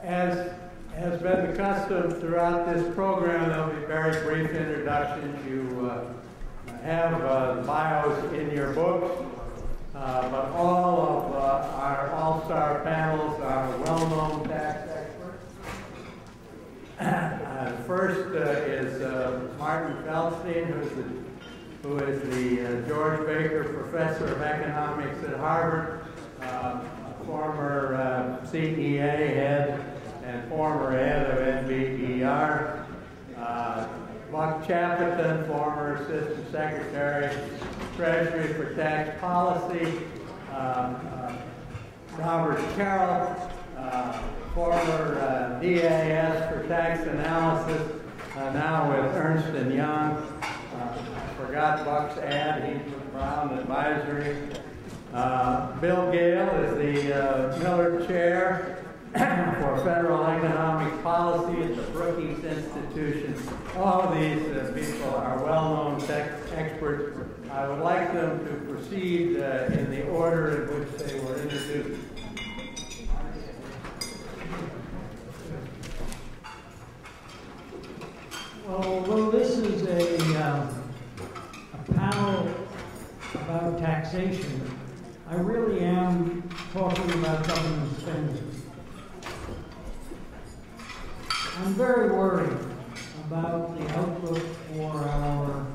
As has been the custom throughout this program, there'll be very brief introductions. You have the bios in your books, but all of our all-star panels are well-known tax experts. First is Martin Feldstein, who is the George Baker Professor of Economics at Harvard, former CEA head and former head of NBER. Buck Chapperton, former Assistant Secretary, Treasury for Tax Policy. Robert Carroll, former DAS for Tax Analysis, now with Ernst & Young. Forgot Buck's ad, he's with Brown Advisory. Bill Gale is the Miller Chair for Federal Economic Policy at the Brookings Institution. All of these people are well-known tax experts. I would like them to proceed in the order in which they were introduced. Well, although this is a panel about taxation, I really am talking about government spending. I'm very worried about the outlook for our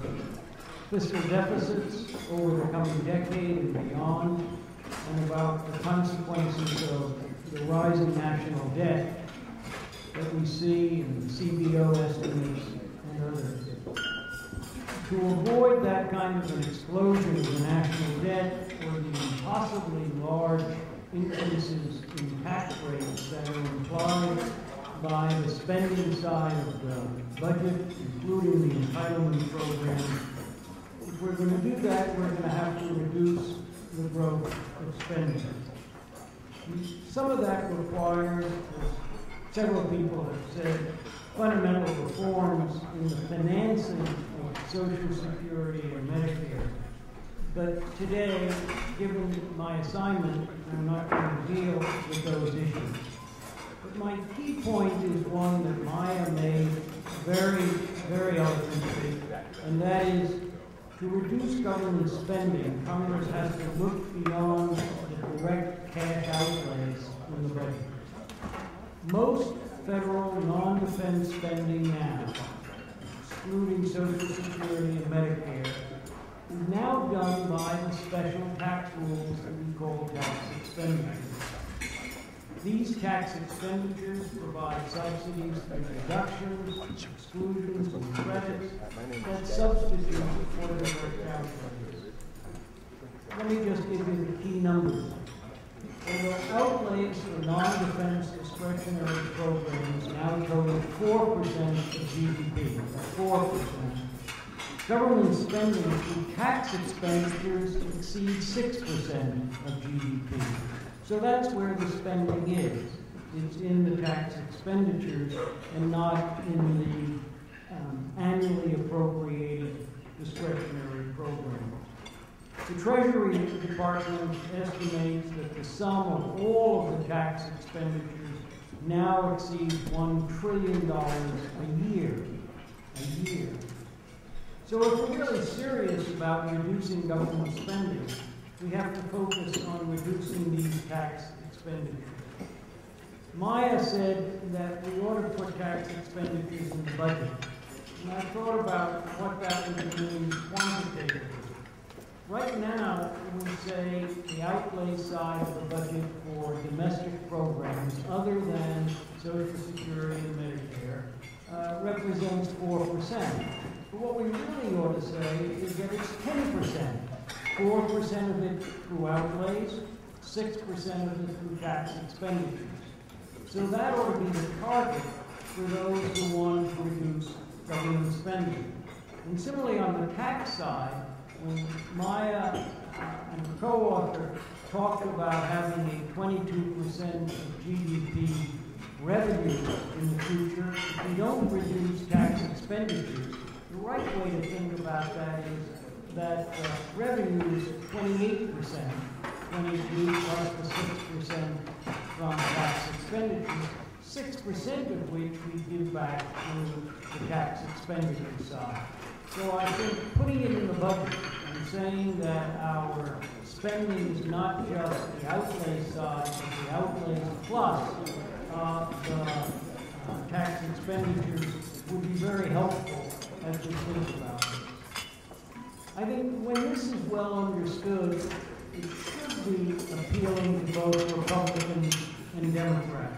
fiscal deficits over the coming decade and beyond, and about the consequences of the rising national debt that we see in CBO estimates and others. To avoid that kind of an explosion of the national debt or the impossibly large increases in tax rates that are implied by the spending side of the budget, including the entitlement program, if we're going to do that, we're going to have to reduce the growth of spending. Some of that requires, as several people have said, fundamental reforms in the financing of Social Security and Medicare. But today, given my assignment, I'm not going to deal with those issues. But my key point is one that Maya made very, very eloquently, and that is to reduce government spending, Congress has to look beyond the direct cash outlays in the budget. Most federal non-defense spending now, excluding Social Security and Medicare, is now done by the special tax rules that we call tax expenditures. These tax expenditures provide subsidies and deductions, exclusions, and credits that substitute for the direct outlays. Let me just give you the key numbers. Although outlays for non-defense discretionary programs now total 4% of GDP, 4%. Government spending through tax expenditures exceeds 6% of GDP. So that's where the spending is. It's in the tax expenditures and not in the annually appropriated discretionary program. The Treasury Department estimates that the sum of all of the tax expenditures now exceeds $1 trillion a year. So if we're really serious about reducing government spending, we have to focus on reducing these tax expenditures. Maya said that we ought to put tax expenditures in the budget. And I thought about what that would mean quantitatively. Right now, we say the outlay side of the budget for domestic programs other than Social Security and Medicare represents 4%. But what we really ought to say is that it's 10%. 4% of it through outlays, 6% of it through tax expenditures. So that ought to be the target for those who want to reduce government spending. And similarly on the tax side, when Maya and the co-author talked about having a 22% of GDP revenue in the future, if we don't reduce tax expenditures, the right way to think about that is that revenue is 28%, 22 plus the 6% from tax expenditures. 6% of which we give back to the tax expenditure side. So I think putting it in the budget and saying that our spending is not just the outlay side, but the outlays plus the tax expenditures would be very helpful as we think about it. I think when this is well understood, it should be appealing to both Republicans and Democrats.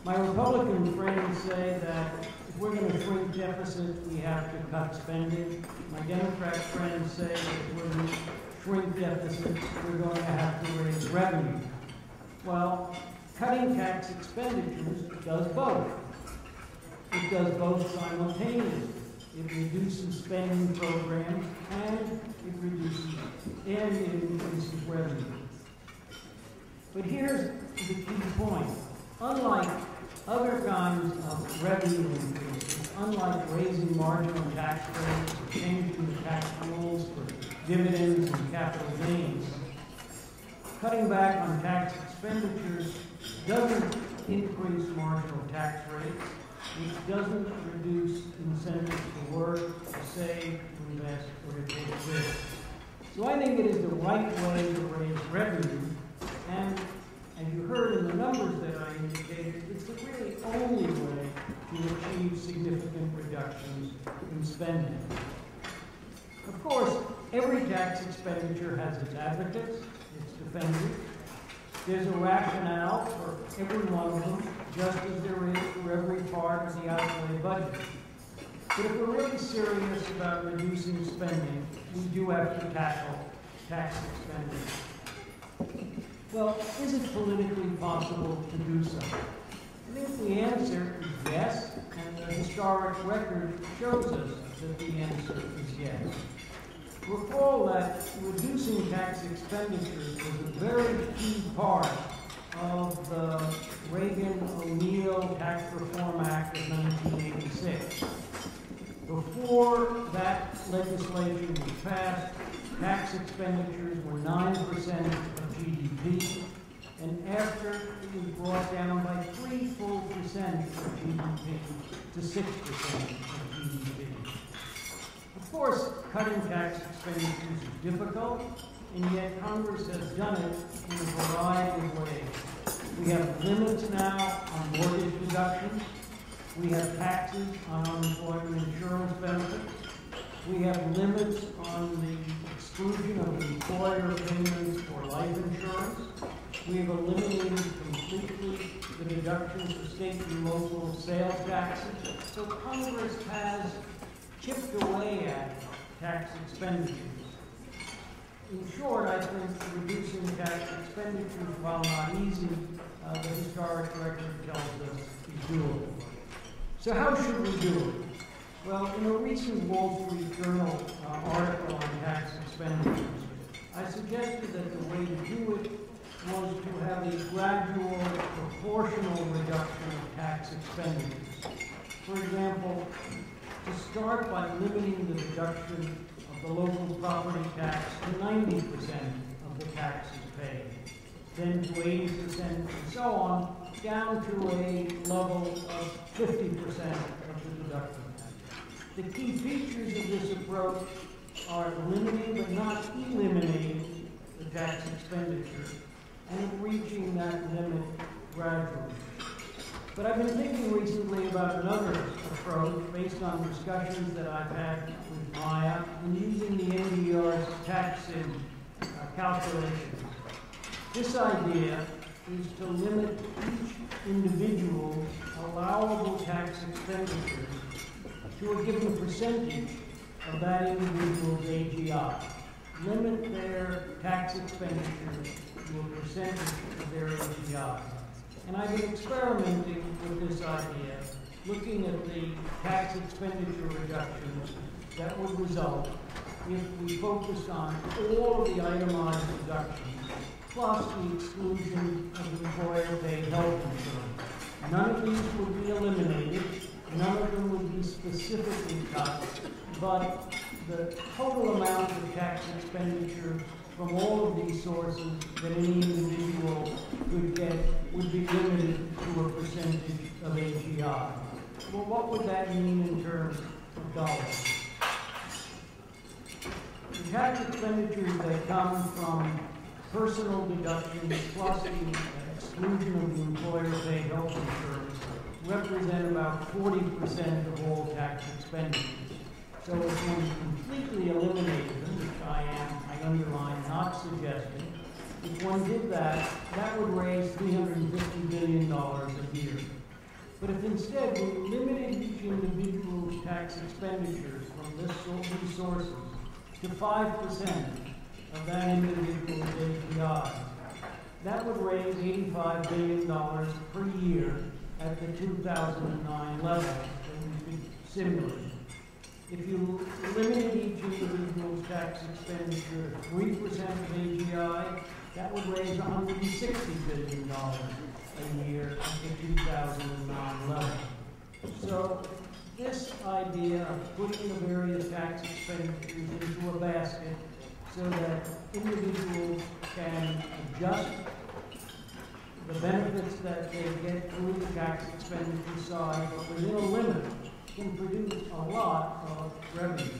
My Republican friends say that if we're going to shrink deficits, we have to cut spending. My Democrat friends say that if we're going to shrink deficits, we're going to have to raise revenue. Well, cutting tax expenditures does both. It does both simultaneously. It reduces spending programs and it increases revenue. But here's the key point. Unlike other kinds of revenue increases, unlike raising marginal tax rates or changing the tax rules for dividends and capital gains, cutting back on tax expenditures doesn't increase marginal tax rates. It doesn't reduce incentives to work, to save, to invest, or to take risks. So I think it is the right way to raise revenue, and as you heard in the numbers that I indicated, it's the really only way to achieve significant reductions in spending. Of course, every tax expenditure has its advocates, its defenders. There's a rationale for every one of them, just as there is for every part of the outlay budget. But if we're really serious about reducing spending, we do have to tackle tax expenditure. Well, is it politically possible to do so? I think the answer is yes, and the historic record shows us that the answer is yes. Recall that reducing tax expenditures was a very key part of the Reagan-O'Neill Tax Reform Act of 1986. Before that legislation was passed, tax expenditures were 9% of GDP, and after it was brought down by 3 full percent of GDP to 6% of GDP. Of course, cutting tax expenditures is difficult, and yet Congress has done it in a variety of ways. We have limits now on mortgage deductions. We have taxes on unemployment insurance benefits. We have limits on the exclusion of employer payments for life insurance. We have eliminated completely the deductions for state and local sales taxes. So Congress has chipped away at tax expenditures. In short, I think reducing tax expenditures, while not easy, the historic record tells us is doable. So how should we do it? Well, in a recent Wall Street Journal article on tax expenditures, I suggested that the way to do it was to have a gradual, proportional reduction of tax expenditures. For example, to start by limiting the deduction of the local property tax to 90% of the taxes paid, then to 80% and so on, down to a level of 50% of the deduction. The key features of this approach are limiting but not eliminating the tax expenditure and reaching that limit gradually. But I've been thinking recently about another approach based on discussions that I've had with Maya and using the NDR's tax calculations. This idea is to limit each individual's allowable tax expenditures to a given percentage of that individual's AGI. Limit their tax expenditure to a percentage of their AGI. And I've been experimenting with this idea, looking at the tax expenditure reductions that would result if we focused on all of the itemized deductions, plus the exclusion of employer-paid health insurance. None of these would be eliminated, none of them would be specifically cut, but the total amount of tax expenditures from all of these sources that any individual could get would be limited to a percentage of AGI. Well, what would that mean in terms of dollars? The tax expenditures that come from personal deductions plus the exclusion of the employer-paid health insurance represent about 40% of all tax expenditures. So if one completely eliminated them, which I underline, not suggesting, if one did that, that would raise $350 billion a year. But if instead we limited each individual's tax expenditures from these sources to 5% of that individual's API, that would raise $85 billion per year at the 2009 level that we could simulate. If you limited each individual's tax expenditure to 3% of AGI, that would raise $160 billion a year at the 2009 level. So this idea of putting the various tax expenditures into a basket so that individuals can adjust the benefits that they get through the tax expenditure side, but within a limit, can produce a lot of revenue.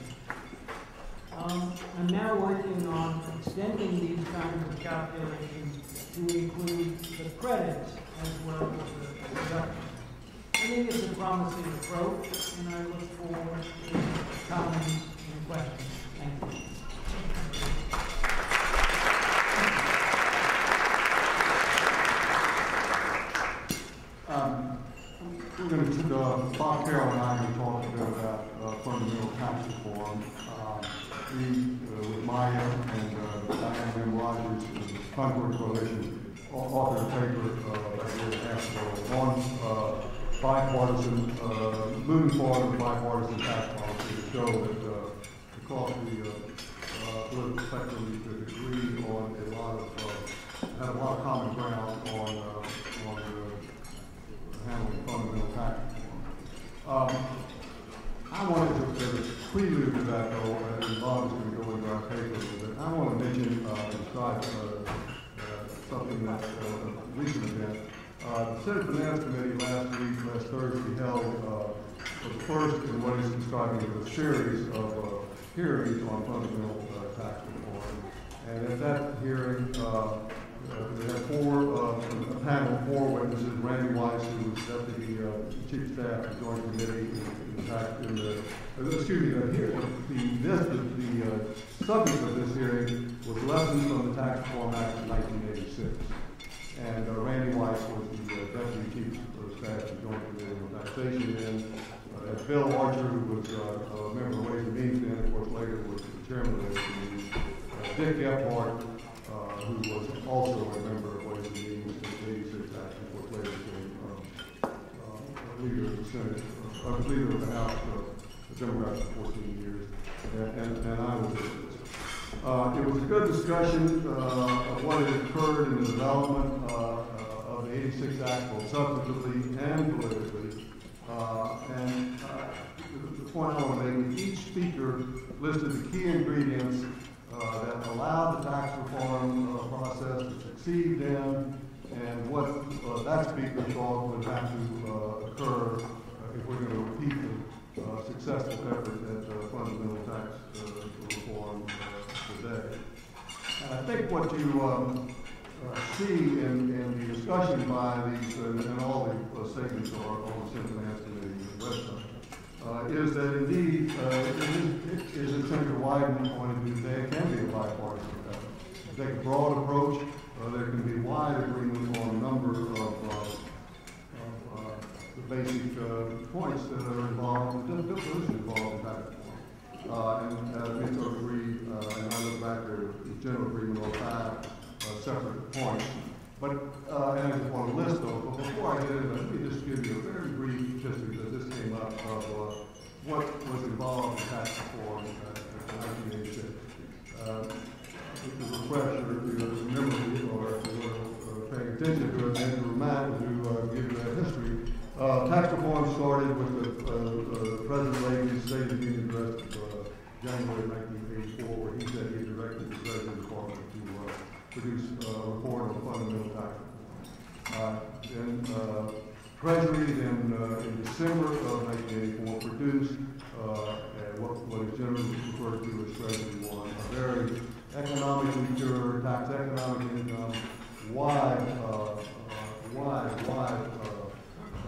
I'm now working on extending these kinds of calculations to include the credits as well as the deductions. I think it's a promising approach, and I look forward to comments and questions. Thank you. We're going to, Bob Carroll and I are going to talk a bit about fundamental tax reform. With Maya and Diane M. Rogers, the Concord Coalition, authored a paper a year and a half ago on bipartisan, moving forward with bipartisan tax policy to show that across the political spectrum we could agree on had a lot of common ground on handling fundamental tax reform. I wanted to prelude to that, though, and Bob is going to go into our paper a little bit. I want to mention something that's a recent event. The Senate Finance Committee last Thursday, held the first in what is described as a series of hearings on fundamental tax reform. And at that hearing, we had a panel of four witnesses: Randy Weiss, who was Deputy Chief of Staff of the Joint Committee the subject of this hearing was lessons from the Tax Reform Act of 1986. And Randy Weiss was the Deputy Chief of Staff of the Joint Committee on Taxation, and Bill Archer, who was a member of Ways and Means then, of course, later was the chairman of Ways and Means, Dick Gephardt, who was also a member of Ways and Means in 86 Act, of course, later became leader of the Senate, leader of the House, the Democrats for 14 years, and I was there. It was a good discussion of what had occurred in the development of the 86 Act, both substantively and politically. The point I want to make, each speaker listed the key ingredients that allowed the tax reform process to succeed then, and what that speaker thought would have to occur if we're going to repeat the successful effort at fundamental tax reform today. And I think what you see in the discussion by these, and all the statements are on the Senate Finance Committee website, is that indeed it is intended to widen the point of view. There can be a bipartisan effort. Take a broad approach. There can be wide agreement on a number of the basic points that are involved, the definition involved in tax reform. And we sort of agree, and I look back at general agreement on 5 separate points. But, and I just want to list those, but before I get into it, let me just give you a very brief history, because this came up, of what was involved in tax reform in 1986. Just a refresher, if you remember or paying attention to it, and to remind to give you that history. Tax reform started with the President Reagan's State of the Union address January 1984, where he said he directed the Treasury Department to produce a report on fundamental tax reform. Then Treasury in December of 1984 produced what is generally referred to as Treasury 1, a very economically pure, tax economic income, wide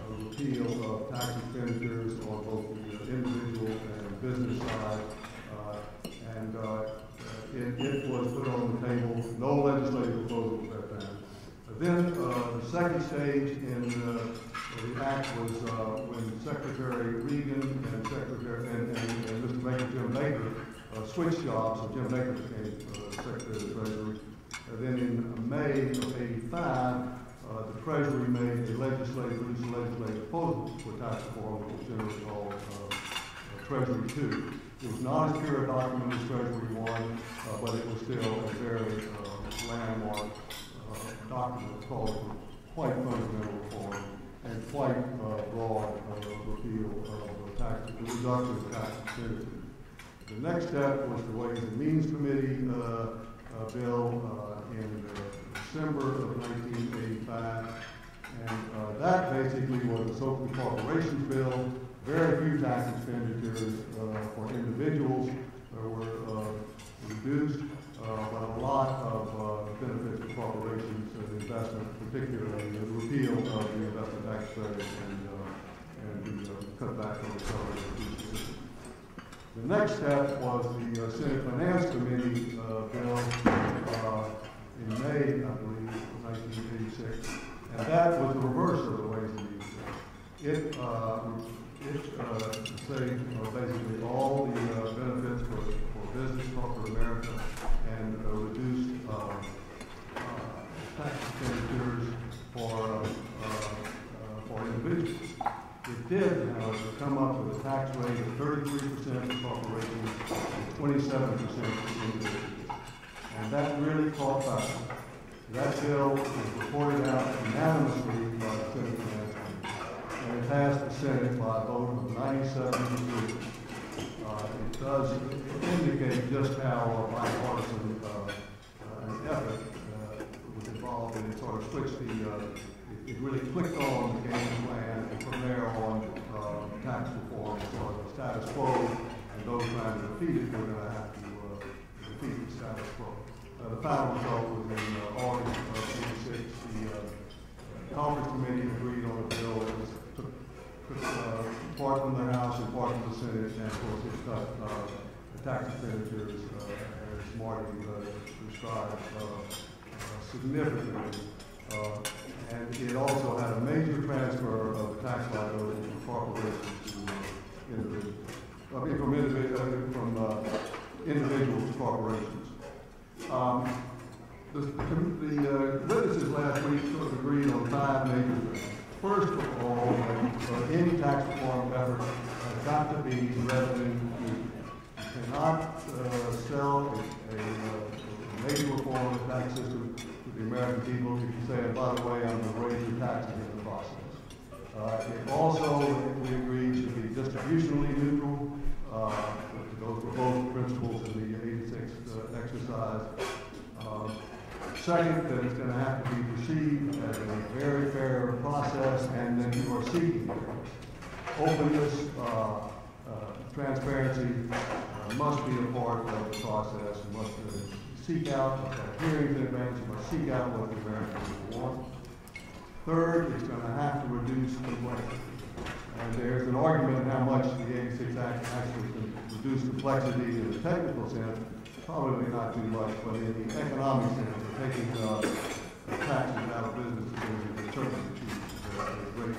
repeal of tax expenditures on both the individual and business side, and it was put on the table. No legislative proposal at that time. Then the second stage in the act was when Secretary Reagan and Mr. Baker, Jim Baker, switched jobs, so Jim Baker became Secretary of the Treasury. Then in May of '85, the Treasury made a legislative proposal for tax reform, which was generally called Treasury 2. It was not as pure a document as Treasury 1, but it was still a very landmark document called quite fundamental reform and quite broad repeal of tax, the reduction of tax expenditures. The next step was the Ways and Means Committee bill in December of 1985, and that basically was a so-called corporations bill. Very few tax expenditures for individuals were reduced, but a lot of benefits for corporations and investment, particularly the repeal of the investment tax credit and the cutback on accelerated depreciation. The next step was the Senate Finance Committee bill in May, I believe, 1986, and that was the reverse of the Ways and Means bill. It saved basically all the benefits for business, corporate America, and reduced tax expenditures for individuals. It did, however, come up with a tax rate of 33% for corporations and 27% for individuals. And that really caught fire. That bill was reported out unanimously by the Senate Finance Committee, and it passed the Senate by a vote of 97 to 3. It does indicate just how bipartisan an effort was involved, and it sort of switched it really clicked on the game plan, and from there on, tax reform sort of status quo, and those trying to defeat it were going to have to defeat the status quo. The final result was in August of '86. The Conference Committee agreed on a bill that took part from the House and part from the Senate, and of course it cut tax expenditures, as Marty described, significantly. And it also had a major transfer of tax liability from corporations to individuals. From individuals to corporations. The witnesses last week sort of agreed on 5 major things. First of all, any tax reform effort has got to be revenue neutral. You cannot sell a major reform of the tax system to the American people if you say, by the way, I'm going to raise your taxes in the process. It also, we agreed, should be distributionally neutral. Those were both principles in the '86 exercise. Second, that it's going to have to be perceived as a very fair process, and that you are seeking openness, transparency must be a part of the process. You must seek out hearings in advance. You must seek out what the American people want. Third, it's going to have to reduce complexity. And there's an argument how much the '86 Act actually can reduce complexity in the technical sense. Probably not too much, but in the economic sense, taking taxes out of businesses is certainly great.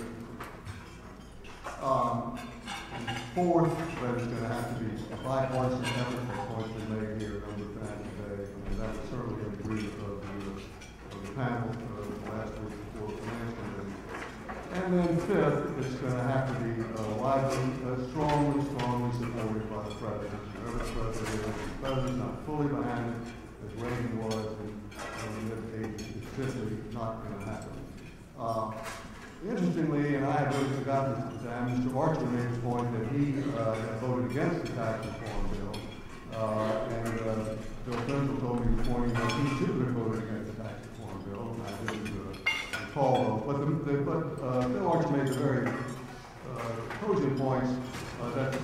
Fourth, that it's going to have to be a bipartisan effort. The points been made here a number of times today, and that was certainly an agreement of the panel last week before the Finance Committee. And then fifth, it's going to have to be strongly supported by the President. The President's not fully behind it, as Reagan was in the mid-'80s. It's simply not going to happen. Interestingly, and I had really forgotten this time, Mr. Archer made the point that he voted against the tax reform bill. Bill Fiscal told me this morning that he too had voted against the tax reform bill, and I didn't recall those. But Bill also made the very cogent points that the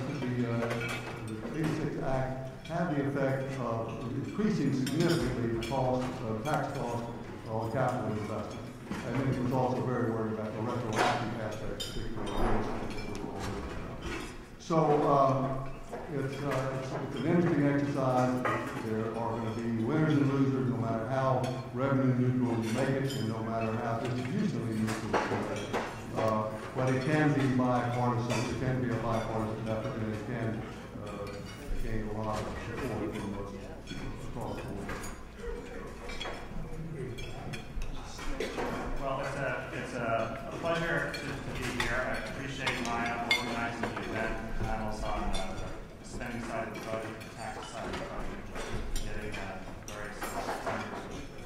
86 Act had the effect of increasing significantly the cost, tax cost on capital investment. And then he was also very worried about the retroactive aspects, particularly. So it's an interesting exercise. There are going to be winners and losers no matter how revenue neutral you make it and no matter how distributionally neutral you make it. But it can be bipartisan. It can be a bipartisan effort, and it can gain a lot of support from most across the board. Well, it's a pleasure to be here. I appreciate Maya organizing the event panels on the spending side of the budget, the tax side of the budget, getting various members of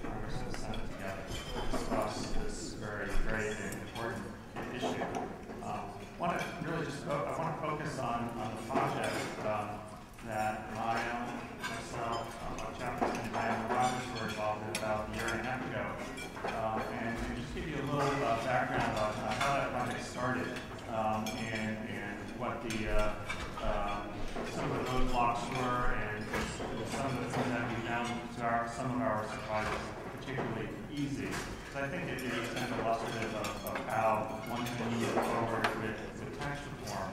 Congress and the Senate together to discuss this very, very important issue. I want to focus on the project that Maya, myself, Chapter and Diane Rogers were involved in about a year and a half ago. And just give you a little background on how that project started and what the some of the roadblocks were and some of the things that we found to some of our surprises particularly easy. So I think it is kind of illustrative of how one can move forward with tax reform.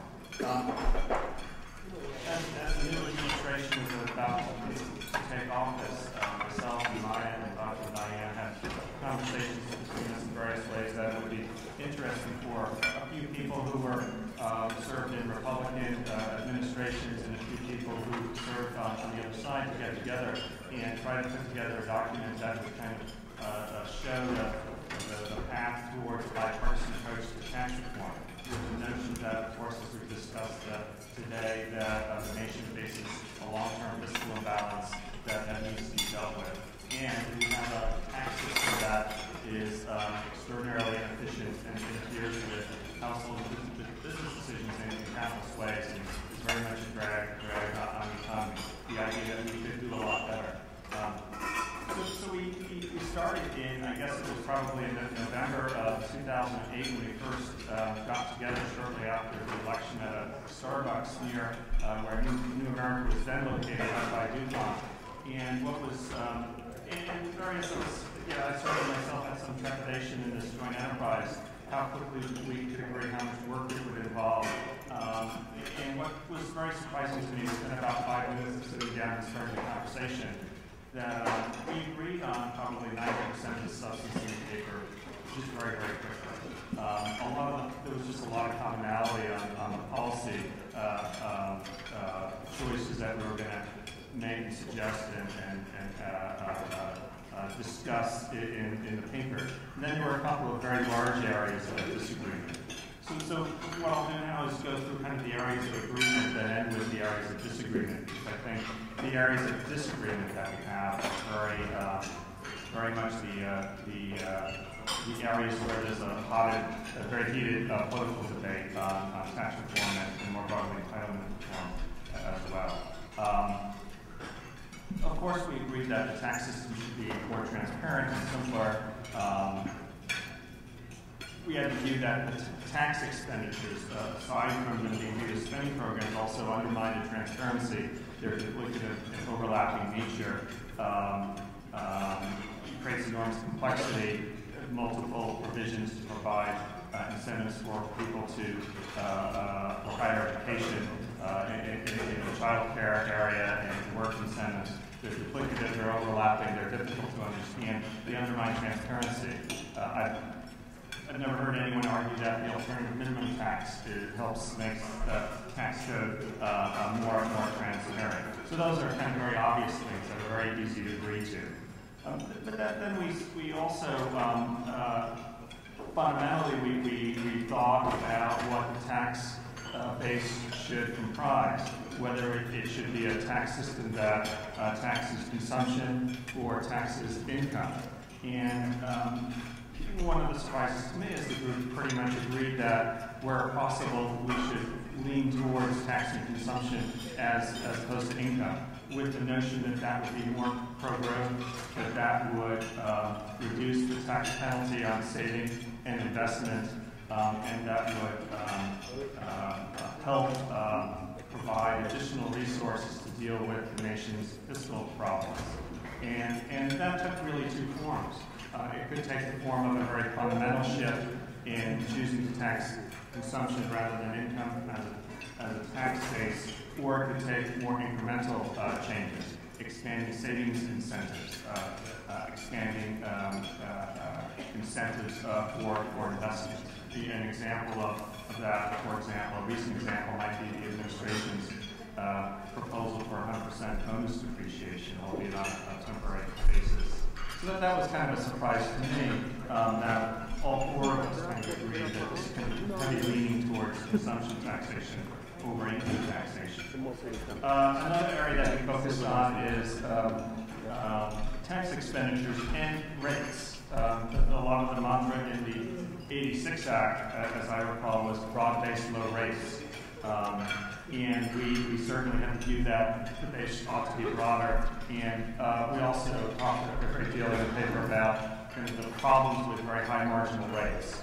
As the new administration was about to take office, myself and Maya and Dr. Diane had conversations between us in various ways that would be interesting for a few people who were served in Republican administrations and a few people who served on the other side to get together and try to put together a document that would kind of show the path towards a bipartisan approach to tax reform. With the notion that, of course, as we've discussed today, that the nation faces a long-term fiscal imbalance that needs to be dealt with. And we have a tax system that is extraordinarily inefficient and interferes with household business decisions in countless ways and is very much a drag on the economy. The idea that we could do a lot better. So we started in, I guess it was probably in November of 2008 when we first got together shortly after the election at a Starbucks near where New America was then located by DuPont. And what was, and various of us, I certainly myself had some trepidation in this joint enterprise, how quickly we could agree how much work it would involve. And what was very surprising to me was in about 5 minutes of sitting down and starting the conversation, that we agreed on probably 90% of the substance in the paper just very, very quickly. There was just a lot of commonality on the policy choices that we were going to make and suggest and discuss in the paper. And then there were a couple of very large areas of disagreement. So what I'll do now is go through kind of the areas of agreement that end with the areas of disagreement. Because I think the areas of disagreement that we have are very much the areas where there's a very heated political debate on tax reform and more broadly entitlement reform as well. Of course, we agreed that the tax system should be more transparent and simpler. We had to view that the tax expenditures, aside from them being viewed as spending programs, also undermine the transparency, their duplicative and overlapping nature, creates enormous complexity, multiple provisions to provide incentives for people to for higher education in the child care area and work incentives. They're duplicative, they're overlapping, they're difficult to understand, they undermine transparency. I've never heard anyone argue that the alternative minimum tax helps make the tax code more transparent. So those are kind of very obvious things that are very easy to agree to. But then we also fundamentally we thought about what the tax base should comprise, whether it should be a tax system that taxes consumption or taxes income. And one of the surprises to me is the group pretty much agreed that where possible we should lean towards taxing consumption as opposed to income. with the notion that that would be more pro-growth, that would reduce the tax penalty on saving and investment, and that would help provide additional resources to deal with the nation's fiscal problems. And that took really two forms. It could take the form of a very fundamental shift in choosing to tax consumption rather than income as a tax base, or it could take more incremental changes, expanding savings incentives, expanding incentives for investment. An example of that, for example, a recent example might be the administration's proposal for 100% bonus depreciation, albeit on a temporary basis. So that was kind of a surprise to me, that all four of us kind of agreed that this can be leaning towards consumption taxation over income taxation. Another area that we focused on is tax expenditures and rates. A lot of the mantra in the 86 Act, as I recall, was broad-based low rates. And we certainly have to view that the base ought to be broader. And we also talked a great deal in the paper about kind of the problems with very high marginal rates.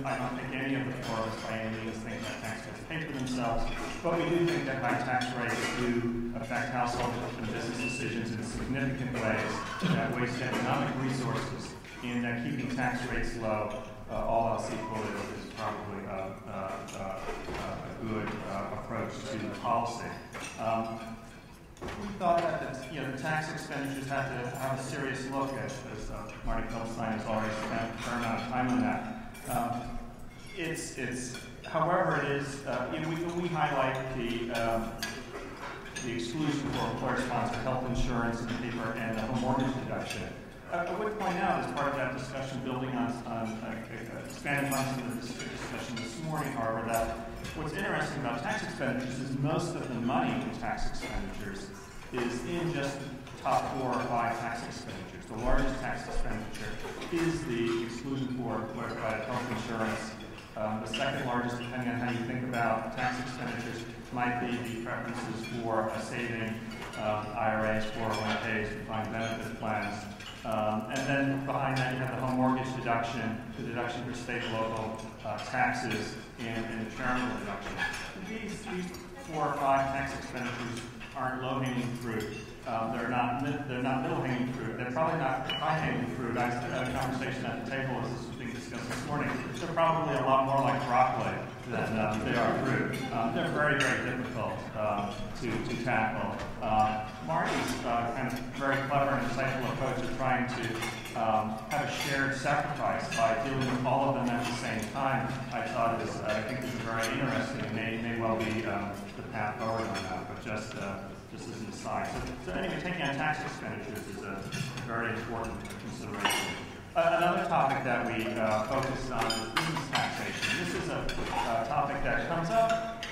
I don't think any of the four of us by any means think that taxpayers pay for themselves, but we do think that high tax rates do affect household and business decisions in significant ways that waste economic resources, and that keeping tax rates low, all else equal, is probably a good approach to policy. We thought that the tax expenditures had to have a serious look at, as Marty Feldstein has already spent a fair amount of time on that. However, it is, we highlight the exclusion for employer-sponsored health insurance in the paper and the home mortgage deduction. I would point out, as part of that discussion, building on expanding on some of the discussion this morning, however, that what's interesting about tax expenditures is most of the money in tax expenditures is in just the top 4 or 5 tax expenditures. The largest tax expenditure is the exclusion for employer-provided health insurance. The second largest, depending on how you think about tax expenditures, might be the preferences for saving, IRAs, 401ks, defined benefit plans. And then behind that, you have the home mortgage deduction, the deduction for state and local taxes, and the charitable deduction. These 4 or 5 tax expenditures aren't low-hanging fruit. They're not middle-hanging fruit. They're probably not high-hanging fruit. I had a conversation at the table as this was being discussed this morning. They're probably a lot more like broccoli than they are fruit. They're very, very difficult to tackle. Marty's kind of very clever and insightful approach of trying to have a shared sacrifice by dealing with all of them at the same time, I think is very interesting, and may well be the path forward on that, but just as an aside. So anyway, taking on tax expenditures is a very important consideration. Another topic that we focused on is business taxation. This is a topic that comes up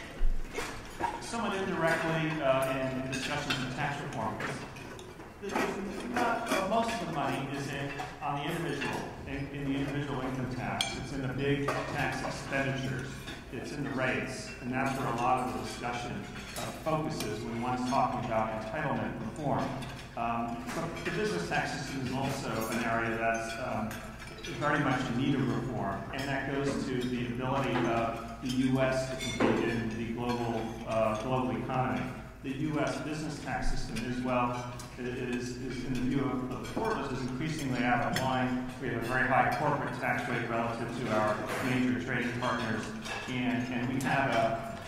somewhat indirectly in discussions of tax reform. Most of the money is on the individual, in the individual income tax. It's in the big tax expenditures. It's in the rates, and that's where a lot of the discussion focuses when one's talking about entitlement reform. But the business tax system is also an area that's very much in need of reform, and that goes to the ability of the U.S. to compete in the global economy. The U.S. business tax system as well is in the view of the four of us, is increasingly out of line. We have a very high corporate tax rate relative to our major trading partners, and we have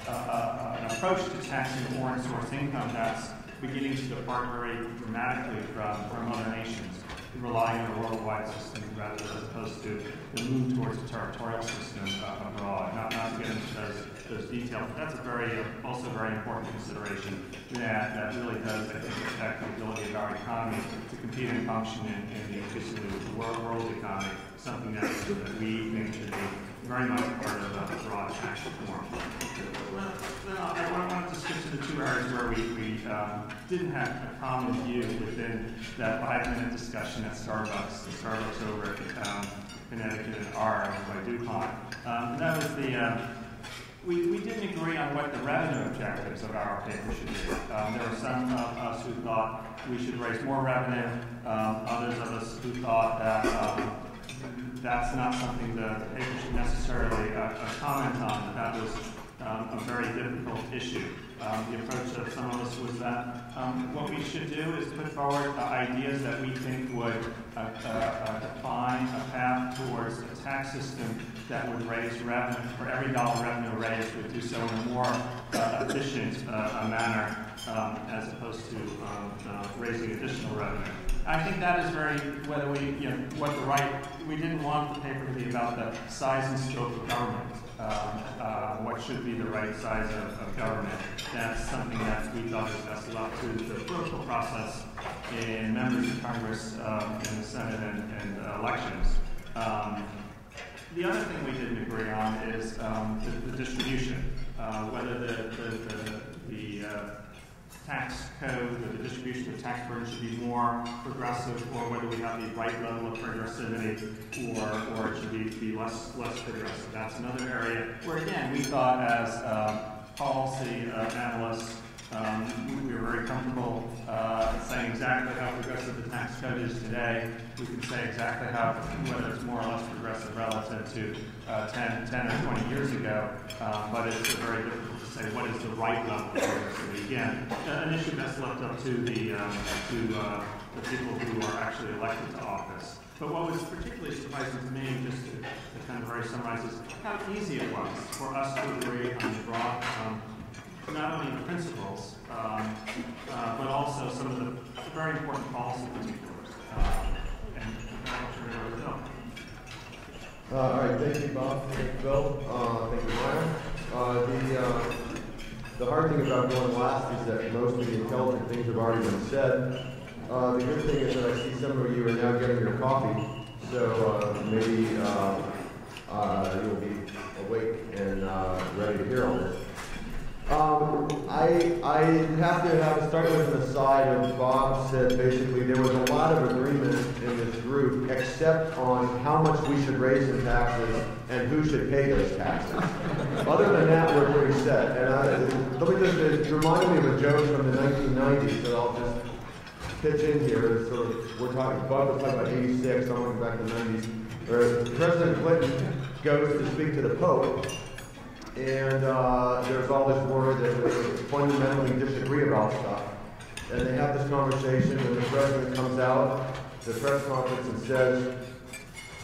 an approach to taxing foreign source income that's beginning to depart very dramatically from other nations, relying on a worldwide system rather as opposed to the move towards a territorial system abroad. Not to get into those details, but that's also very important consideration that really does, I think, affect the ability of our economy to compete and function in the increasingly world economy, something that we think should be very much part of a broad tax reform. I wanted to skip to the 2 areas where we didn't have a common view within that 5-minute discussion at Starbucks. The Starbucks over at Connecticut and R by DuPont. And that was we didn't agree on what the revenue objectives of our paper should be. There were some of us who thought we should raise more revenue, others of us who thought that that's not something the paper should necessarily comment on, that was a very difficult issue. The approach of some of us was that what we should do is put forward ideas that we think would define a path towards a tax system that would raise revenue, for every dollar revenue raised would do so in a more efficient manner as opposed to raising additional revenue. I think that is very, whether we, we didn't want the paper to be about the size and scope of government. What should be the right size of government. That's something that we thought is best left to the political process in members of Congress, in the Senate, and elections. The other thing we didn't agree on is the distribution, whether the tax code or the distribution of the tax burden should be more progressive, or whether we have the right level of progressivity, or it should be less progressive. That's another area where, again, we thought as policy analysts, we were very comfortable saying exactly how progressive the tax code is today. We can say exactly whether it's more or less progressive relative to 10 or 20 years ago, but it's very difficult to say what is the right level of progressivity. Again, an issue that's left up to the people who are actually elected to office. But what was particularly surprising to me, just to kind of very summarize, is how easy it was for us to agree on the broad, not only the principles, but also some of the very important policy particulars. And I'll turn it over to Bill. All right, thank you, Bob. Thank you, Bill. Thank you, Ryan. The hard thing about going last is that most of the intelligent things have already been said. The good thing is that I see some of you are now getting your coffee, so maybe you'll be awake and ready to hear all this. I have to start with an aside, and Bob said basically there was a lot of agreement in this group except on how much we should raise in taxes and who should pay those taxes. Other than that, we're pretty set. And let me just, it reminded me of a joke from the 1990s that I'll just pitch in here. So Bob was talking about 86, I'm looking back to the 90s, where President Clinton goes to speak to the Pope. And there's all this word that they fundamentally disagree about stuff. And they have this conversation, and the president comes out to the press conference and says,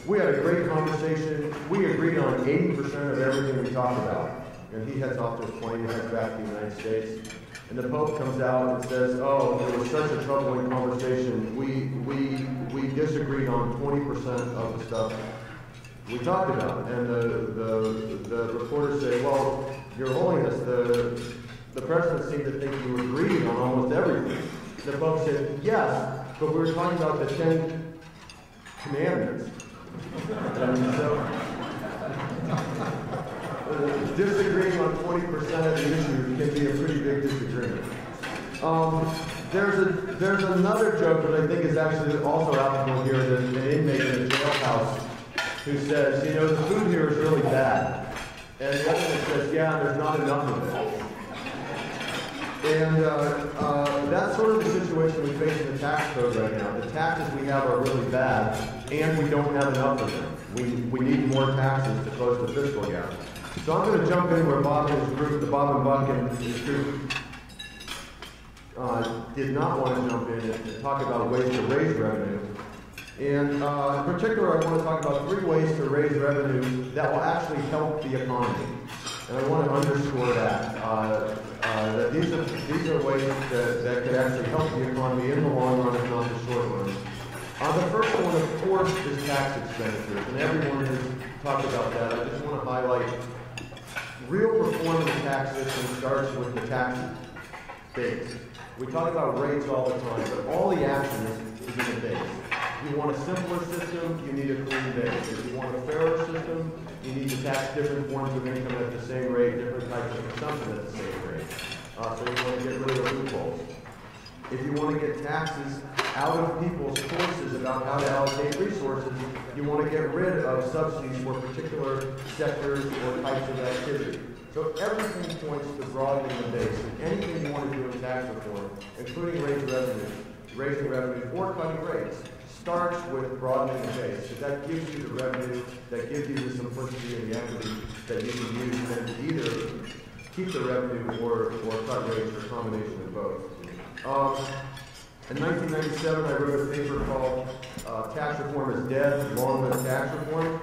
"We had a great conversation. We agreed on 80% of everything we talked about." And he heads off to his plane and heads back to the United States. And the Pope comes out and says, "Oh, it was such a troubling conversation. We disagreed on 20% of the stuff we talked about." And the reporters say, "Well, Your Holiness, the president seemed to think you agreed on almost everything." The Pope said, "Yes, but we were talking about the 10 Commandments." And so, disagreeing on 20% of the issue can be a pretty big disagreement. There's another joke that I think is actually also applicable here, that an inmate in a jailhouse who says, "You know, the food here is really bad." And the other one says, "Yeah, there's not enough of it." And that's sort of the situation we face in the tax code right now. The taxes we have are really bad, and we don't have enough of them. We need more taxes to close the fiscal gap. So I'm going to jump in where Bob and his group, the Bob and Buck and his group, did not want to jump in and talk about ways to raise revenue. And in particular, I want to talk about 3 ways to raise revenue that will actually help the economy. And I want to underscore that these are ways that could actually help the economy in the long run, if not the short run. The first one, of course, is tax expenditures, and everyone has talked about that. I just want to highlight real reform of the tax system starts with the tax base. We talk about rates all the time, but all the action is in the base. If you want a simpler system, you need a clean base. If you want a fairer system, you need to tax different forms of income at the same rate, different types of consumption at the same rate. So you want to get rid of the loopholes. If you want to get taxes out of people's choices about how to allocate resources, you want to get rid of subsidies for particular sectors or types of activity. So everything points to broadening the base. And anything you want to do in tax reform, including raising revenue or cutting rates, starts with broadening the base. So that gives you the revenue, that gives you the simplicity and the equity that you can use then to either keep the revenue or cut rates or a combination of both. In 1997, I wrote a paper called Tax Reform is Dead, Long Live Tax Reform,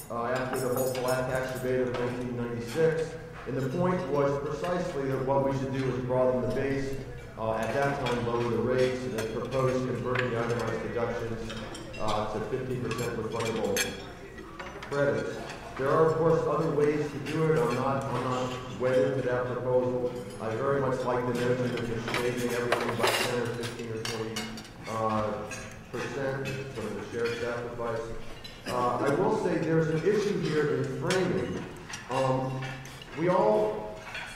after the whole flat tax debate of 1996. And the point was precisely that what we should do is broaden the base, at that time lower the rates, and then propose converting the itemized deductions to 50% refundable credits. There are, of course, other ways to do it. I'm not wedded to that proposal. I very much like the notion of just shaving everything by 10 or 15 or 20%, sort of the shared sacrifice. I will say there's an issue here in framing.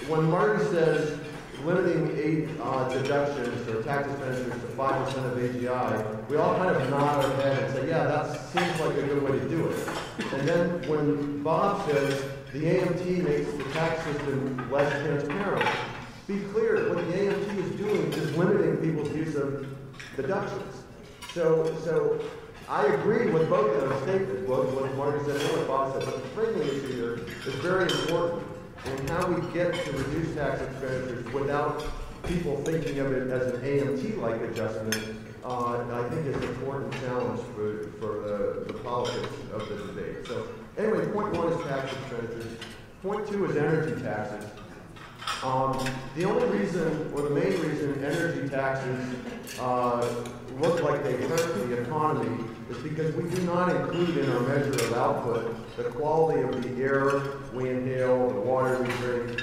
When Marty says limiting aid deductions or tax expenditures to 5% of AGI, we all kind of nod our head and say, yeah, that seems like a good way to do it. And then when Bob says the AMT makes the tax system less transparent, be clear, what the AMT is doing is limiting people's use of deductions. So I agree with both of those statements, both what Marty said and what Bob said, but the framing issue here is very important. And how we get to reduce tax expenditures without people thinking of it as an AMT-like adjustment, I think is an important challenge for the politics of the debate. So anyway, point one is tax expenditures. Point two is energy taxes. The only reason, or the main reason, energy taxes look like they hurt the economy is because we do not include in our measure of output the quality of the air we inhale, the water we drink,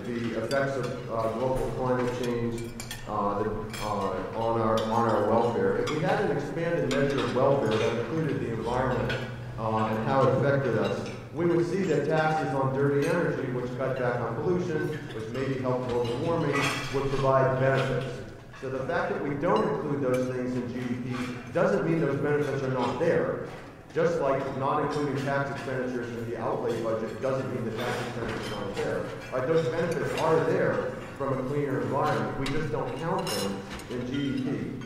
the effects of global climate change on our welfare. If we had an expanded measure of welfare that included the environment and how it affected us, we would see that taxes on dirty energy, which cut back on pollution, which maybe help global warming, would provide benefits. So the fact that we don't include those things in GDP doesn't mean those benefits are not there. Just like not including tax expenditures in the outlay budget doesn't mean the tax expenditures aren't there. Those benefits are there from a cleaner environment. We just don't count them in GDP.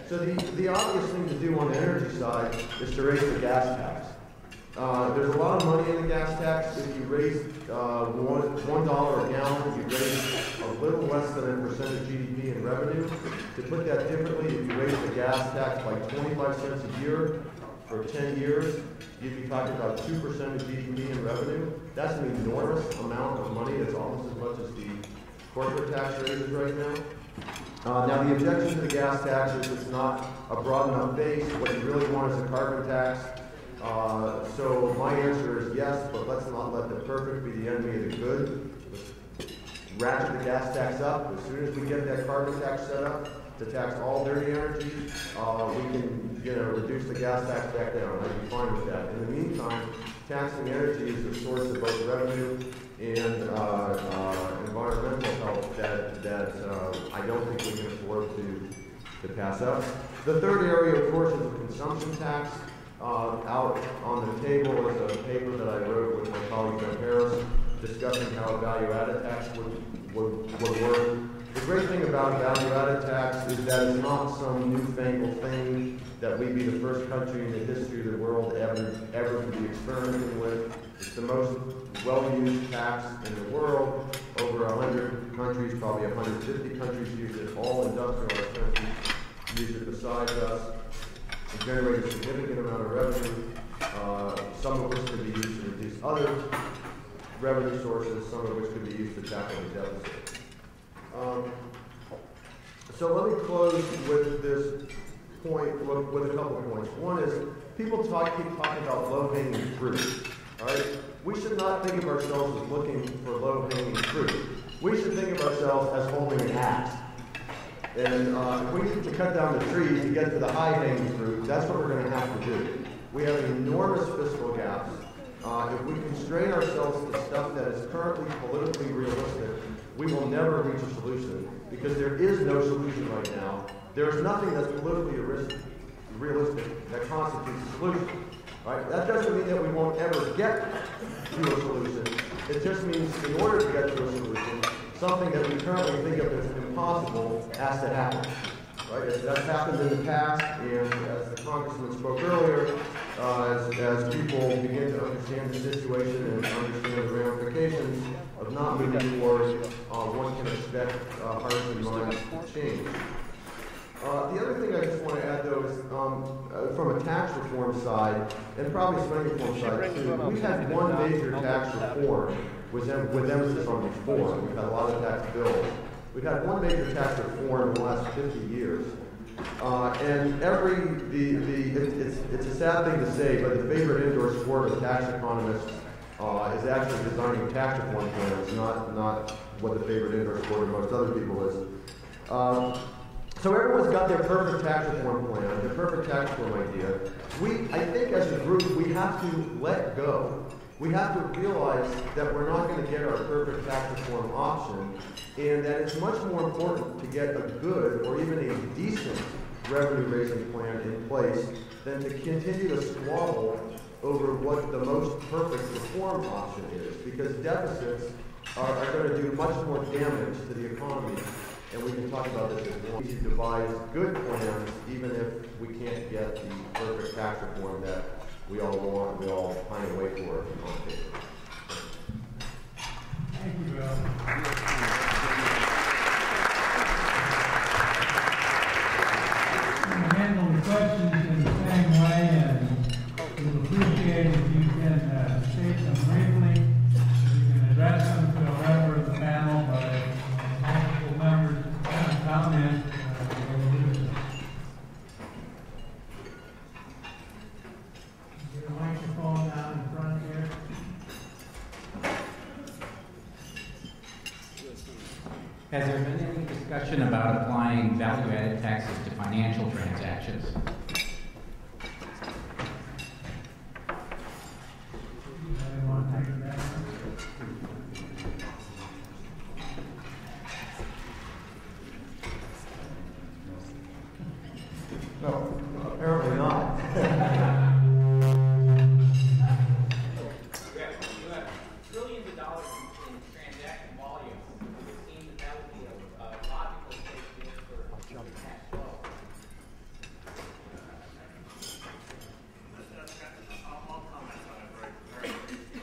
So the obvious thing to do on the energy side is to raise the gas tax. There's a lot of money in the gas tax. If you raise $1 a gallon, you raise a little less than 1% of GDP in revenue. To put that differently, if you raise the gas tax by 25 cents a year for 10 years, you'd be talking about 2% of GDP in revenue. That's an enormous amount of money. It's almost as much as the corporate tax rate is right now. Now, the objection to the gas tax is it's not a broad enough base. What you really want is a carbon tax. So my answer is yes, but let's not let the perfect be the enemy of the good. Let's ratchet the gas tax up. As soon as we get that carbon tax set up to tax all dirty energy, we can reduce the gas tax back down. I'd be fine with that. In the meantime, taxing energy is a source of both revenue and environmental help that I don't think we can afford to pass up. The third area, of course, is the consumption tax. Out on the table is a paper that I wrote with my colleague Ben Harris discussing how a value-added tax would work. The great thing about a value-added tax is that it's not some newfangled thing that we'd be the first country in the history of the world ever to be experimenting with. It's the most well-used tax in the world. Over 100 countries, probably 150 countries use it. All industrialized countries use it besides us. It generates a significant amount of revenue, some of which could be used to reduce other revenue sources, some of which could be used to tackle the deficit. So let me close with this point, with a couple of points. One is, people keep talking about low-hanging fruit. All right? We should not think of ourselves as looking for low-hanging fruit. We should think of ourselves as holding an axe. And if we need to cut down the trees to get to the high-hanging fruit, that's what we're going to have to do. We have enormous fiscal gaps. If we constrain ourselves to stuff that is currently politically realistic, we will never reach a solution, because there is no solution right now there's nothing that's politically realistic that constitutes a solution. Right? That doesn't mean that we won't ever get to a solution. It just means in order to get to a solution, something that we currently think of as impossible has to happen. Right? That's happened in the past, and as the Congressman spoke earlier, as people begin to understand the situation and understand the ramifications of not moving forward, one can expect hearts and minds to change. The other thing I just want to add, though, is from a tax reform side, and probably spending reform side too, we've had one major tax reform with emphasis on reform. We've had a lot of tax bills. We've had one major tax reform in the last 50 years. And it's a sad thing to say, but the favorite indoor sport of tax economists is actually designing tax reform plans, not what the favorite indoor sport of most other people is. So everyone's got their perfect tax reform plan, their perfect tax reform idea. I think as a group, we have to let go. We have to realize that we're not going to get our perfect tax reform option, and that it's much more important to get a good or even a decent revenue-raising plan in place than to continue to squabble over what the most perfect reform option is, because deficits are going to do much more damage to the economy. And we can talk about this as well. We should devise good plans, even if we can't get the perfect tax reform that we all want, we all find a way for on paper. Thank you, Bill. I'm handling the questions in the same way, and we'll appreciate if you can state them briefly. You can address them to a member of the panel, but multiple members have comment. Get a microphone down in front here. Has there been any discussion about applying value-added taxes to financial transactions? No, apparently not. You have trillions of dollars in transaction volume. It would seem that would be a logical place for cash flow. I'll comment on it very briefly.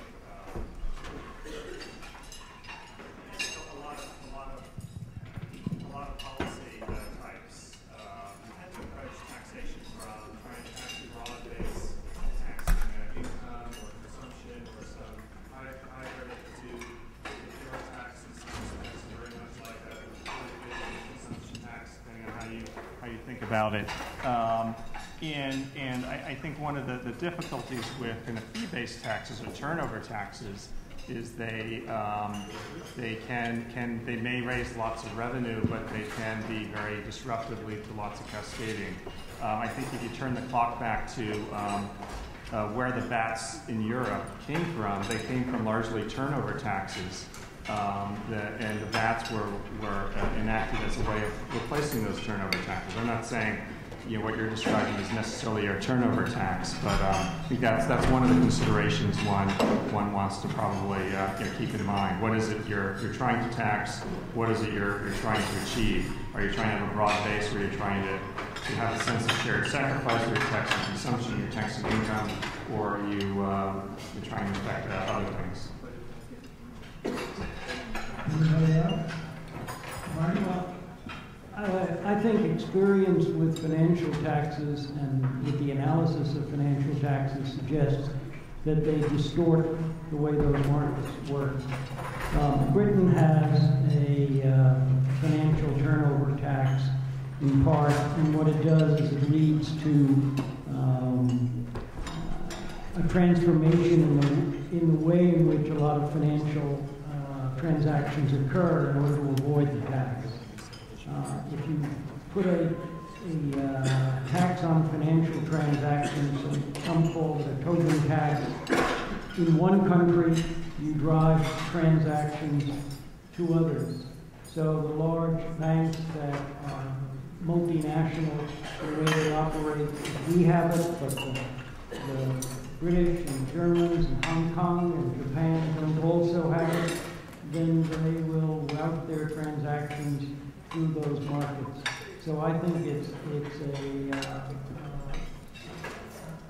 A lot of policy types tend to approach taxation from trying to actually broad-base tax income or consumption or some hybrid to pure tax and some tax very much like a consumption tax, depending on how you think about it. And I think one of the difficulties with kind of fee-based taxes or turnover taxes is they may raise lots of revenue, but they can be very disruptively to lots of cascading. I think if you turn the clock back to where the BATs in Europe came from, they came from largely turnover taxes, and the BATs were enacted as a way of replacing those turnover taxes. I'm not saying what you're describing is necessarily a turnover tax, but I think that's one of the considerations one wants to probably keep in mind. What is it you're trying to tax? What is it you're trying to achieve? Are you trying to have a broad base where you're trying to have a sense of shared sacrifice, where you're taxing consumption, you're taxing income, or are you're trying to affect other things? Anybody else? Marty? I think experience with financial taxes and with the analysis of financial taxes suggests that they distort the way those markets work. Britain has a financial turnover tax in part, and what it does is it leads to a transformation in the way in which a lot of financial transactions occur in order to avoid the tax. If you put a tax on financial transactions, some call it a token tax, in one country you drive transactions to others. So the large banks that are multinational, the way they operate. We have it, but the British and Germans and Hong Kong and Japan don't also have it, then they will route their transactions through those markets. So I think it's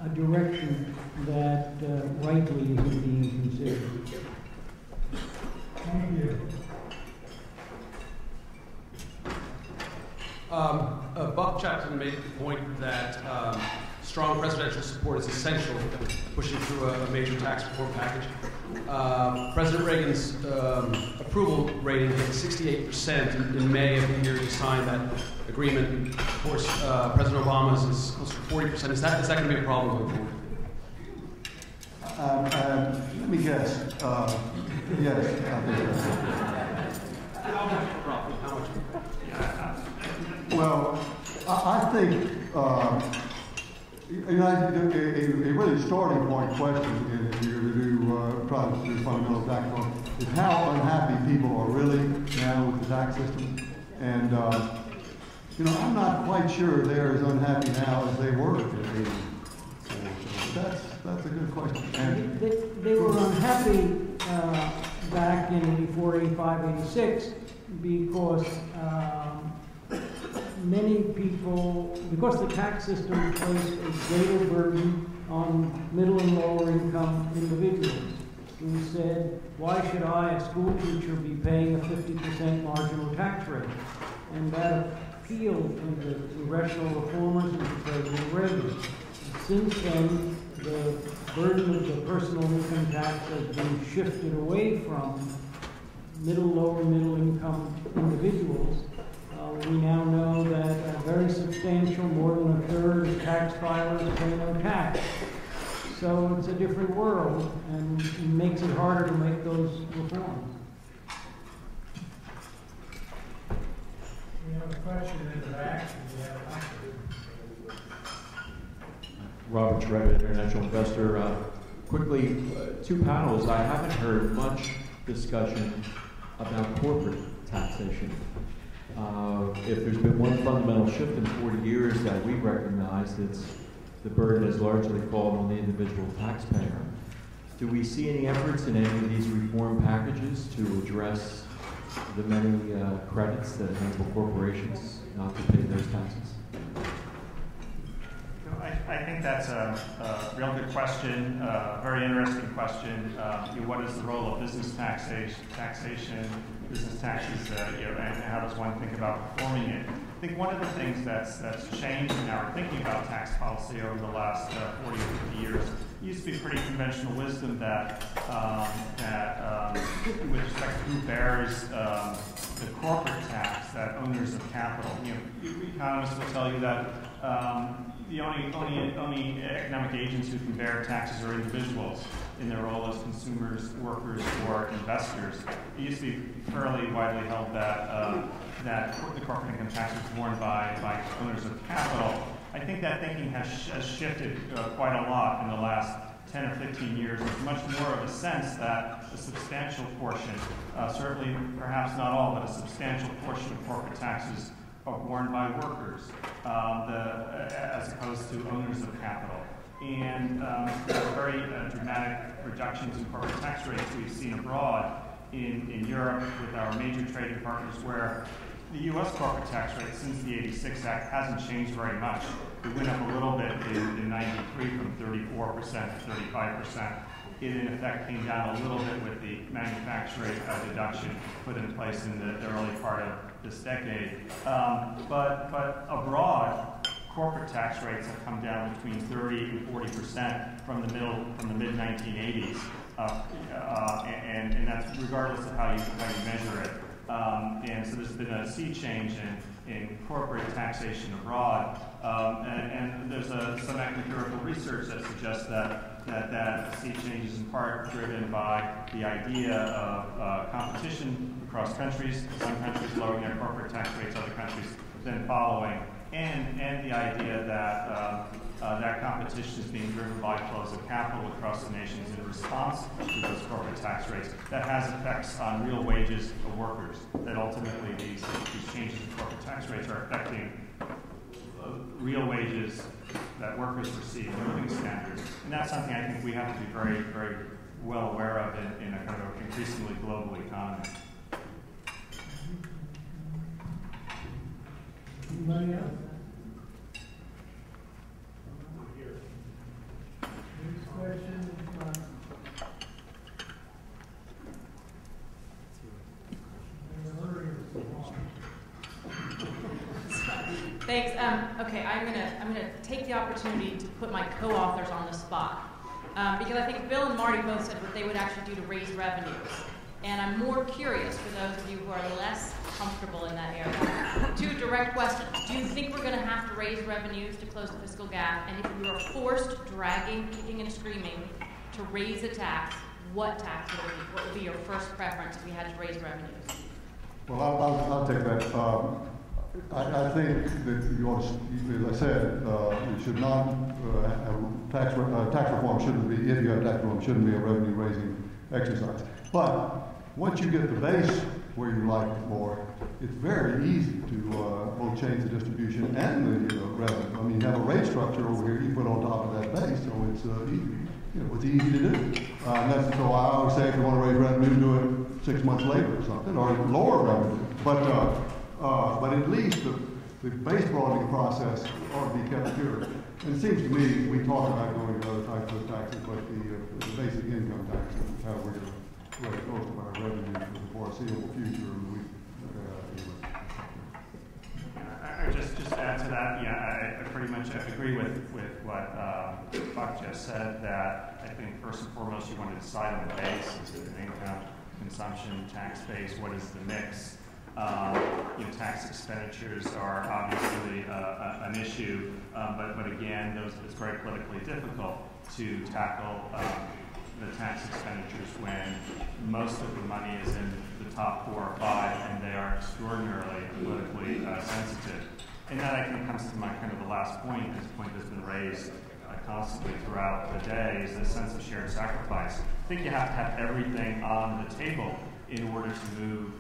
a direction that rightly isn't being considered. Thank you. Buck Chapman made the point that strong presidential support is essential to pushing through a major tax reform package. President Reagan's approval rating hit 68% in May of the year he signed that agreement. Of course, President Obama's is close to 40%. Is that going to be a problem going forward? Let me guess. Yes. How much of a problem? How much? Well, I think a really starting point question if you're to do try to do fundamental tax reform is how unhappy people are really now with the tax system. And I'm not quite sure they're as unhappy now as they were in the 80s. That's a good question. And they were unhappy back in 84, 85, 86 because many people, because the tax system placed a greater burden on middle and lower income individuals. We said, why should I, a school teacher, be paying a 50% marginal tax rate? And that appealed to the congressional reformers and to President Reagan. Since then, the burden of the personal income tax has been shifted away from lower middle income individuals. We now know that a very substantial, more than a third of tax filers pay no tax. So it's a different world, and it makes it harder to make those reforms. We have a question in the back. Robert Trevor, international investor. Quickly, two panels. I haven't heard much discussion about corporate taxation. If there's been one fundamental shift in 40 years that we've recognized, it's the burden has largely fallen on the individual taxpayer. Do we see any efforts in any of these reform packages to address the many credits that enable corporations not to pay those taxes? I think that's a real good question, very interesting question. What is the role of business taxation, business taxes, and how does one think about performing it? I think one of the things that's changed in our thinking about tax policy over the last 40 or 50 years, it used to be pretty conventional wisdom that with respect to who bears the corporate tax, that owners of capital. Economists will tell you that the only economic agents who can bear taxes are individuals in their role as consumers, workers, or investors. It used to be fairly widely held that the corporate income tax was borne by owners of capital. I think that thinking has shifted quite a lot in the last 10 or 15 years. There's much more of a sense that a substantial portion, certainly perhaps not all, but a substantial portion of corporate taxes are borne by workers as opposed to owners of capital. And there are very dramatic reductions in corporate tax rates we've seen abroad in Europe with our major trading partners, where the U.S. corporate tax rate since the '86 Act hasn't changed very much. It went up a little bit in '93 from 34% to 35%. It in effect came down a little bit with the manufacturing deduction put in place in the early part of this decade. But abroad, corporate tax rates have come down between 30 and 40% from the mid 1980s, and that's regardless of how you measure it. And so there's been a sea change in corporate taxation abroad, and there's some empirical research that suggests that sea change is in part driven by the idea of competition across countries, some countries lowering their corporate tax rates, other countries then following, and the idea that that competition is being driven by flows of capital across the nations in response to those corporate tax rates that has effects on real wages of workers, that ultimately these changes in corporate tax rates are affecting real wages that workers receive, living standards. And that's something I think we have to be very, very well aware of in a kind of increasingly global economy. Anybody else? Next question. Thanks. Okay, I'm gonna take the opportunity to put my co-authors on the spot because I think Bill and Marty both said what they would actually do to raise revenues, and I'm more curious for those of you who are less comfortable in that area. Two direct questions: do you think we're going to have to raise revenues to close the fiscal gap? And if we were forced, dragging, kicking, and screaming to raise a tax, what tax would it be? What would be your first preference if we had to raise revenues? Well, I'll take that. I think that you ought to, as I said, you should not have tax reform shouldn't be, if you have tax reform, shouldn't be a revenue raising exercise. But once you get the base where you like it more, it's very easy to both change the distribution and the revenue. I mean, you have a rate structure over here you put on top of that base, so it's easy. It's easy to do. And that's, so I always say if you want to raise revenue, do it 6 months later or something, or lower revenue. But at least the base broadening process ought to be kept pure. And it seems to me, we talk about going to other types of taxes, but the basic income tax is how we're going to raise most of our revenue for the foreseeable future. I just add to that, yeah, I pretty much agree with what Buck just said, that I think first and foremost you want to decide on the base. Is it an income, consumption, tax base? What is the mix? Tax expenditures are obviously an issue, but again, it's very politically difficult to tackle the tax expenditures when most of the money is in the top 4 or 5, and they are extraordinarily politically sensitive. And that, I think, comes to my kind of the last point. This point has been raised constantly throughout the day, is this sense of shared sacrifice. I think you have to have everything on the table in order to move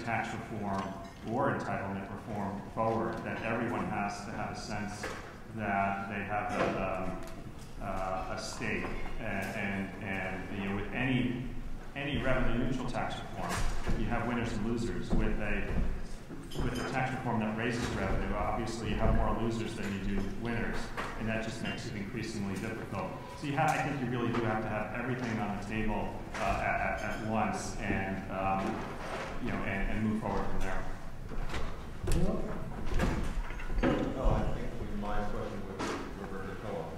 tax reform or entitlement reform forward, that everyone has to have a sense that they have a stake, and with any revenue neutral tax reform, you have winners and losers. With a tax reform that raises revenue, obviously you have more losers than you do winners, and that just makes it increasingly difficult. So I think you really do have to have everything on the table at once, and move forward from there. Oh, I think my question would revert to co-op.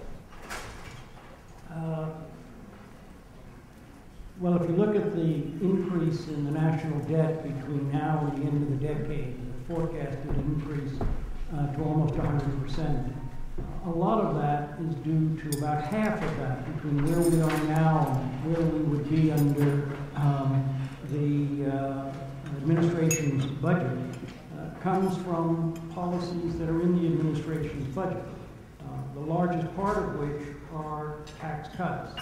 Well, if you look at the increase in the national debt between now and the end of the decade, the forecasted increase to almost 100%. A lot of that is due to about half of that between where we are now and where we would be under the administration's budget comes from policies that are in the administration's budget, the largest part of which are tax cuts.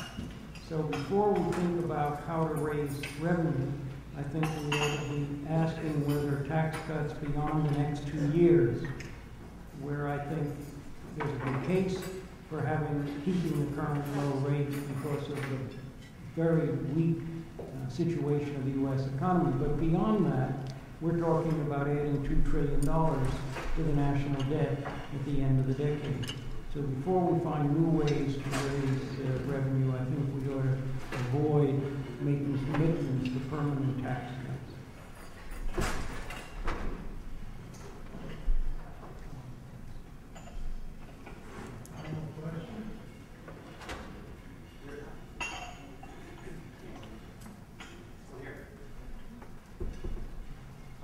So before we think about how to raise revenue, I think we ought to be asking whether tax cuts beyond the next 2 years, where I think there's a good case for keeping the current low rate because of the very weak situation of the U.S. economy. But beyond that, we're talking about adding $2 trillion to the national debt at the end of the decade. So before we find new ways to raise revenue, I think we ought to avoid making commitments to permanent tax cuts.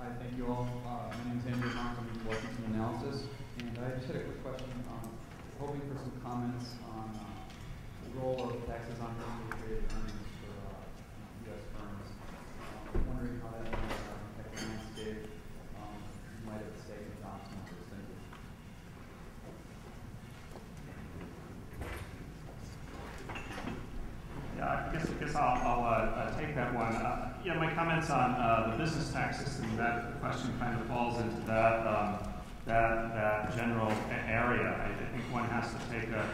Hi, thank you all. My name is Andrew Hahn from Washington Analysis, and I just had a quick question. Hoping for some comments on the role of taxes on repatriated earnings for U.S. firms. Wondering how that might affect the landscape in light of the state of jobs numbers. guess I'll take that one. Yeah, my comments on the business tax system, that question kind of falls into that general area. I think one has to take a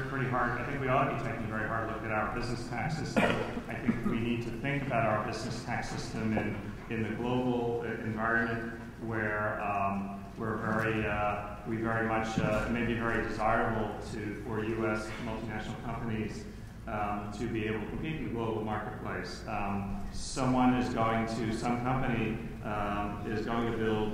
pretty hard, I think we ought to be taking a very hard look at our business tax system. I think we need to think about our business tax system in the global environment where we very much, it may be very desirable for U.S. multinational companies to be able to compete in the global marketplace. Some company is going to build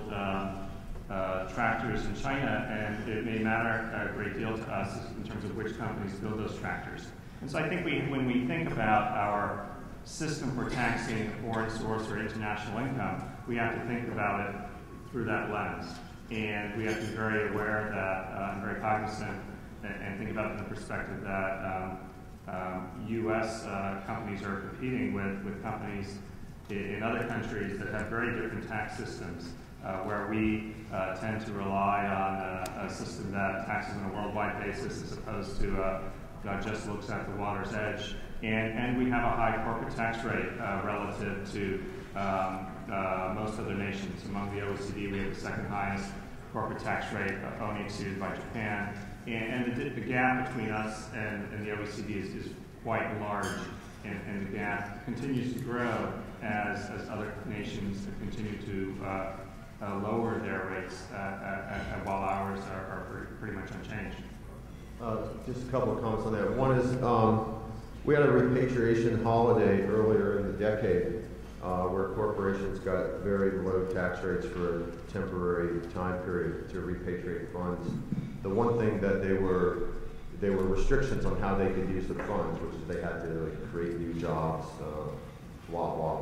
tractors in China, and it may matter a great deal to us in terms of which companies build those tractors. And so I think when we think about our system for taxing foreign source or international income, we have to think about it through that lens. And we have to be very aware of that and very cognizant and think about it from the perspective that U.S. companies are competing with companies in other countries that have very different tax systems, where we tend to rely on a system that taxes on a worldwide basis as opposed to just looks at the water's edge. And we have a high corporate tax rate relative to most other nations. Among the OECD, we have the second highest corporate tax rate, only exceeded by Japan. And the gap between us and the OECD is quite large, and the gap continues to grow as other nations continue to lower their rates, while ours are pretty much unchanged. Just a couple of comments on that. One is we had a repatriation holiday earlier in the decade where corporations got very low tax rates for a temporary time period to repatriate funds. The one thing that they were restrictions on how they could use the funds, which is they had to create new jobs, blah, blah,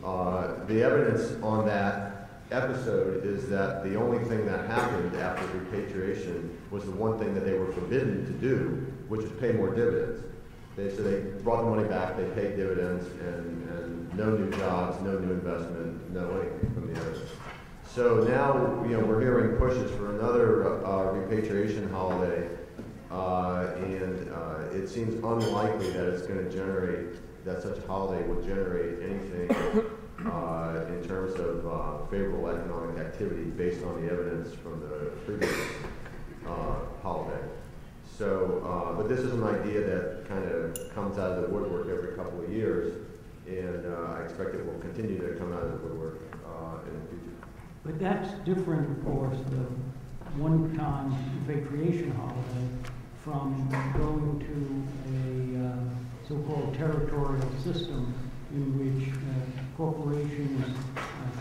blah. The evidence on that episode is that the only thing that happened after repatriation was the one thing that they were forbidden to do, which is pay more dividends. So they brought the money back, they paid dividends, and no new jobs, no new investment, no anything from the others. So now, we're hearing pushes for another repatriation holiday, and it seems unlikely that it's going to generate, that such a holiday will generate anything in terms of favorable economic activity based on the evidence from the previous holiday. So, but this is an idea that kind of comes out of the woodwork every couple of years, and I expect it will continue to come out of the woodwork in the future. But that's different, of course, the one-time repatriation holiday from going to a so-called territorial system in which corporations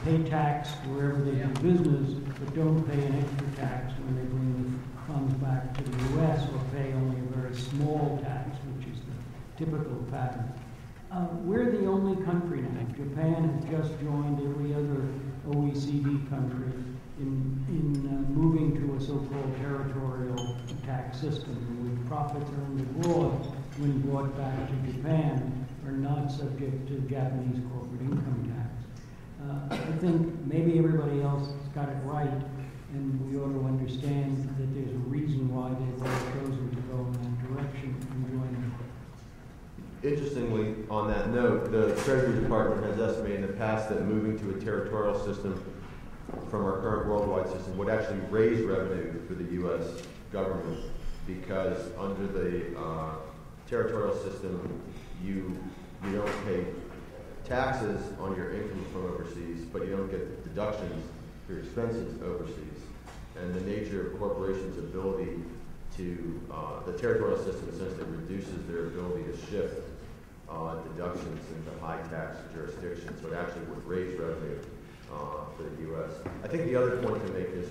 pay tax wherever they do business, but don't pay an extra tax when they bring the funds back to the U.S. or pay only a very small tax, which is the typical pattern. We're the only country now. Japan has just joined every other OECD country in moving to a so-called territorial tax system, in which profits earned abroad when brought back to Japan are not subject to Japanese corporate income tax. I think maybe everybody else has got it right, and we ought to understand that there's a reason why they've all chosen to go in that direction and join them. Interestingly, on that note, the Treasury Department has estimated in the past that moving to a territorial system from our current worldwide system would actually raise revenue for the U.S. government, because under the territorial system, you don't pay taxes on your income from overseas, but you don't get deductions for your expenses overseas. And the nature of corporations' ability to, the territorial system essentially reduces their ability to shift deductions into high tax jurisdictions, so it actually would raise revenue for the U.S. I think the other point to make is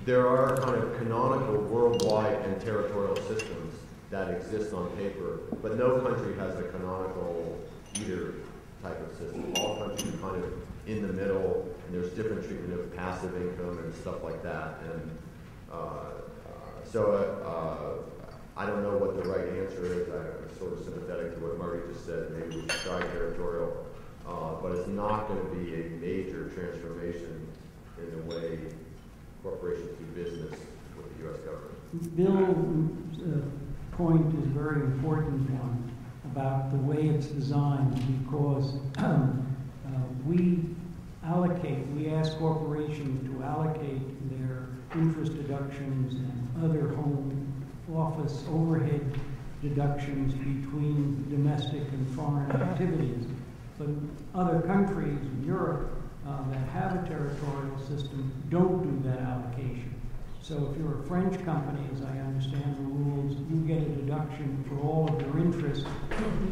there are kind of canonical worldwide and territorial systems that exist on paper, but no country has a canonical either type of system. All countries are kind of in the middle, and there's different treatment of passive income and stuff like that. And I don't know what the right answer is. I'm sort of sympathetic to what Marty just said. Maybe we should try territorial, but it's not going to be a major transformation in the way corporations do business with the U.S. government. Bill's point is a very important one. about the way it's designed because we ask corporations to allocate their interest deductions and other home office overhead deductions between domestic and foreign activities. But other countries in Europe that have a territorial system don't do that allocation. So if you're a French company, as I understand the rules, you get a deduction for all of your interest,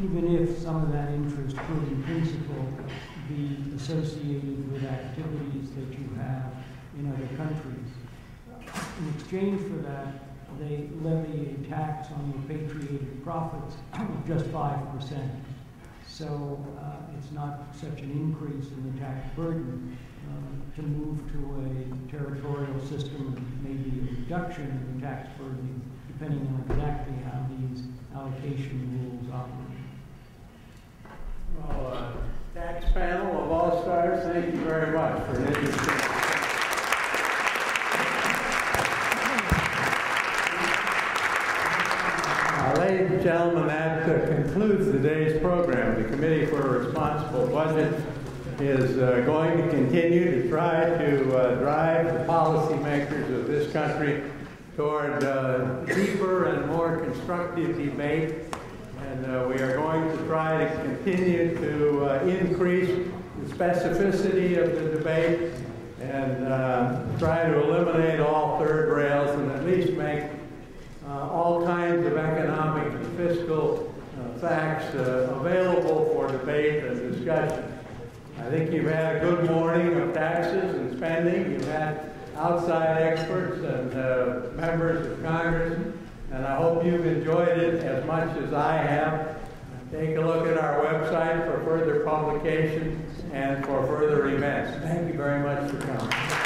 even if some of that interest could in principle be associated with activities that you have in other countries. In exchange for that, they levy a tax on repatriated profits of just 5%. So it's not such an increase in the tax burden. To move to a territorial system, maybe a reduction in the tax burden, depending on exactly how these allocation rules operate. Well, tax panel of All-Stars, thank you very much for an interesting. Ladies and gentlemen, that concludes today's program. The Committee for a Responsible Budget is going to continue to try to drive the policymakers of this country toward deeper and more constructive debate. And we are going to try to continue to increase the specificity of the debate and try to eliminate all third rails and at least make all kinds of economic and fiscal facts available for debate and discussion. I think you've had a good morning of taxes and spending. You've had outside experts and members of Congress, and I hope you've enjoyed it as much as I have. Take a look at our website for further publications and for further events. Thank you very much for coming.